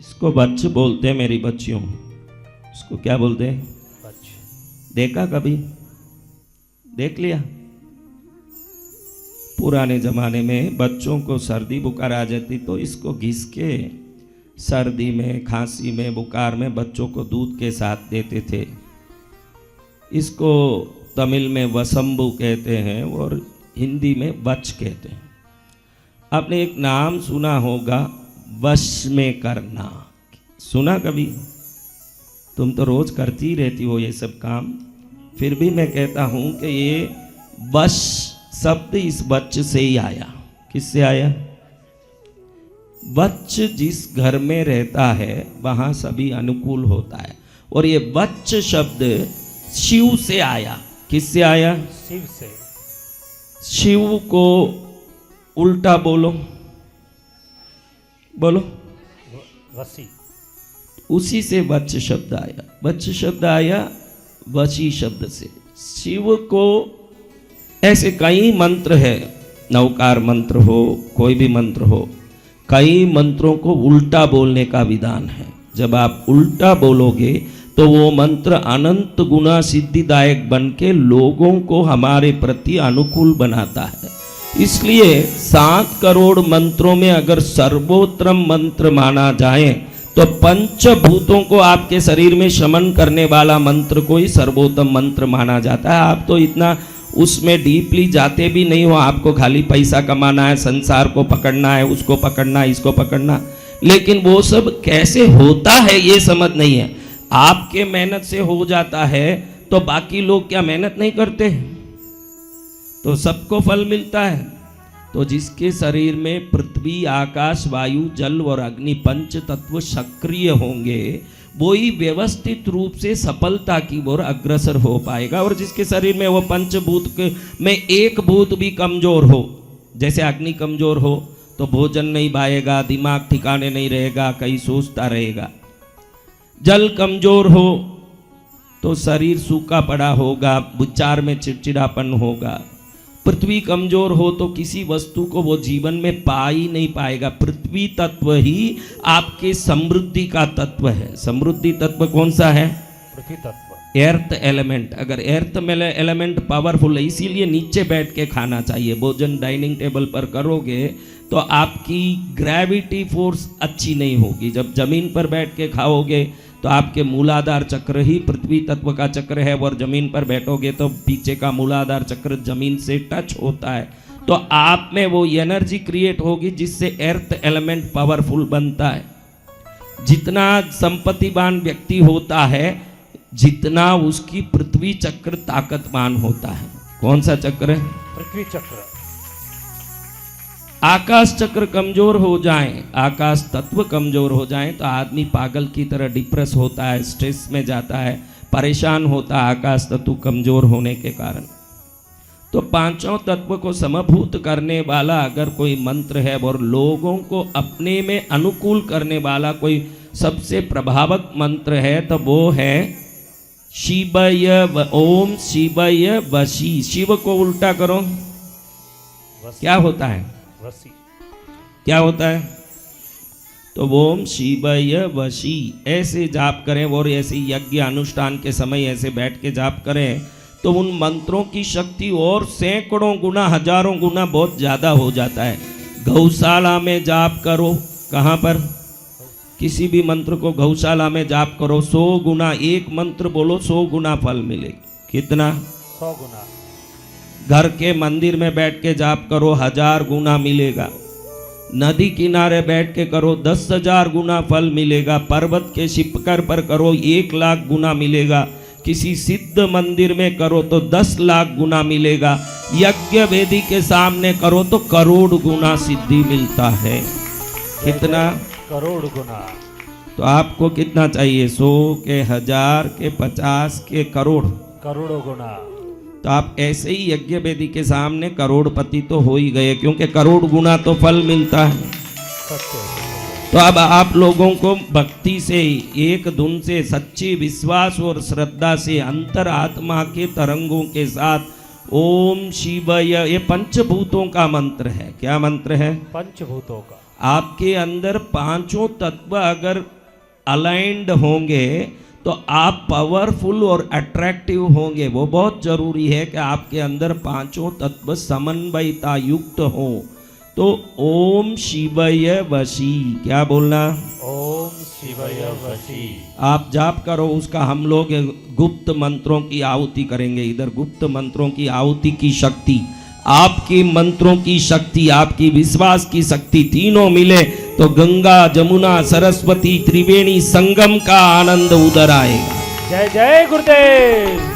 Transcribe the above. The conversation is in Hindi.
इसको बच्च बोलते हैं मेरी बच्चियों। इसको क्या बोलते हैं? बच्च। देखा कभी? देख लिया? पुराने जमाने में बच्चों को सर्दी बुखार आ जाती तो इसको घिस के सर्दी में, खांसी में, बुखार में बच्चों को दूध के साथ देते थे। इसको तमिल में वसंबु कहते हैं और हिंदी में बच कहते हैं। आपने एक नाम सुना होगा, वश में करना। सुना कभी? तुम तो रोज करती रहती हो ये सब काम, फिर भी मैं कहता हूं कि ये वश शब्द इस बच्च से ही आया। किससे आया? बच्च जिस घर में रहता है वहां सभी अनुकूल होता है। और ये बच्च शब्द शिव से आया। किससे आया? शिव से। शिव को उल्टा बोलो, बोलो। वसी। उसी से वच्च शब्द आया। वच्च शब्द आया वशी शब्द से। शिव को ऐसे कई मंत्र है, नवकार मंत्र हो, कोई भी मंत्र हो, कई मंत्रों को उल्टा बोलने का विधान है। जब आप उल्टा बोलोगे तो वो मंत्र अनंत गुना सिद्धिदायक बन के लोगों को हमारे प्रति अनुकूल बनाता है। इसलिए 7 करोड़ मंत्रों में अगर सर्वोत्तम मंत्र माना जाए तो पंचभूतों को आपके शरीर में शमन करने वाला मंत्र को ही सर्वोत्तम मंत्र माना जाता है। आप तो इतना उसमें डीपली जाते भी नहीं हो। आपको खाली पैसा कमाना है, संसार को पकड़ना है, उसको पकड़ना, इसको पकड़ना, लेकिन वो सब कैसे होता है ये समझ नहीं है। आपके मेहनत से हो जाता है तो बाकी लोग क्या मेहनत नहीं करते? तो सबको फल मिलता है। तो जिसके शरीर में पृथ्वी, आकाश, वायु, जल और अग्नि पंच तत्व सक्रिय होंगे वो ही व्यवस्थित रूप से सफलता की ओर अग्रसर हो पाएगा। और जिसके शरीर में वो पंचभूत में एक भूत भी कमजोर हो, जैसे अग्नि कमजोर हो तो भोजन नहीं पाएगा, दिमाग ठिकाने नहीं रहेगा, कहीं सोचता रहेगा। जल कमजोर हो तो शरीर सूखा पड़ा होगा, विचार में चिड़चिड़ापन होगा। पृथ्वी कमजोर हो तो किसी वस्तु को वो जीवन में पा ही नहीं पाएगा। पृथ्वी तत्व ही आपके समृद्धि का तत्व है। समृद्धि तत्व कौन सा है? पृथ्वी तत्व। Earth element. अगर एर्थ में एलिमेंट पावरफुल है, इसीलिए नीचे बैठ के खाना चाहिए। भोजन डाइनिंग टेबल पर करोगे तो आपकी ग्रेविटी फोर्स अच्छी नहीं होगी। जब जमीन पर बैठ के खाओगे तो आपके मूलाधार चक्र ही पृथ्वी तत्व का चक्र है, और जमीन पर बैठोगे तो पीछे का मूलाधार चक्र जमीन से टच होता है। तो आप में वो एनर्जी क्रिएट होगी जिससे एर्थ एलिमेंट पावरफुल बनता है। जितना संपत्तिवान व्यक्ति होता है जितना उसकी पृथ्वी चक्र ताकतवान होता है। कौन सा चक्र है? पृथ्वी चक्र। आकाश चक्र कमजोर हो जाए, आकाश तत्व कमजोर हो जाए तो आदमी पागल की तरह डिप्रेस होता है, स्ट्रेस में जाता है, परेशान होता है आकाश तत्व कमजोर होने के कारण। तो पांचों तत्व को समभूत करने वाला अगर कोई मंत्र है और लोगों को अपने में अनुकूल करने वाला कोई सबसे प्रभावक मंत्र है तो वो है शिवय। ओम शिवय वशी। शिव को उल्टा करो, क्या होता है? वसी। क्या होता है? तो ओम शिवय वशी ऐसे जाप करें और ऐसे यज्ञ अनुष्ठान के समय ऐसे बैठ के जाप करें तो उन मंत्रों की शक्ति और सैकड़ों गुना, हजारों गुना बहुत ज़्यादा हो जाता है। गौशाला में जाप करो। कहाँ पर? किसी भी मंत्र को गौशाला में जाप करो, 100 गुना। एक मंत्र बोलो 100 गुना फल मिलेगा। कितना? 100 गुना। घर के मंदिर में बैठ के जाप करो, 1000 गुना मिलेगा। नदी किनारे बैठ के करो, 10,000 गुना फल मिलेगा। पर्वत के शिखर पर करो, 1 लाख गुना मिलेगा। किसी सिद्ध मंदिर में करो तो 10 लाख गुना मिलेगा। यज्ञ वेदी के सामने करो तो करोड़ गुना सिद्धि मिलता है। कितना? करोड़ गुना। तो आपको कितना चाहिए? 100 के, 1000 के, 50 के, करोड़। करोड़ों गुना। तो आप ऐसे ही यज्ञ वेदी के सामने करोड़पति तो हो ही गए, क्योंकि करोड़ गुना तो फल मिलता है। तो अब आप लोगों को भक्ति से, एक धुन से, सच्चे विश्वास और श्रद्धा से अंतर आत्मा के तरंगों के साथ ओम शिवय, ये पंचभूतों का मंत्र है। क्या मंत्र है? पंचभूतों का। आपके अंदर पांचों तत्व अगर अलाइंड होंगे तो आप पावरफुल और अट्रैक्टिव होंगे। वो बहुत जरूरी है कि आपके अंदर पांचों तत्व समन्वयता युक्त हो। तो ओम शिवय वशी, क्या बोलना? ओम शिवय वशी। आप जाप करो उसका, हम लोग गुप्त मंत्रों की आहुति करेंगे। इधर गुप्त मंत्रों की आहुति की शक्ति, आपकी मंत्रों की शक्ति, आपकी विश्वास की शक्ति तीनों मिले तो गंगा जमुना सरस्वती त्रिवेणी संगम का आनंद उधर आएगा। जय जय गुरुदेव।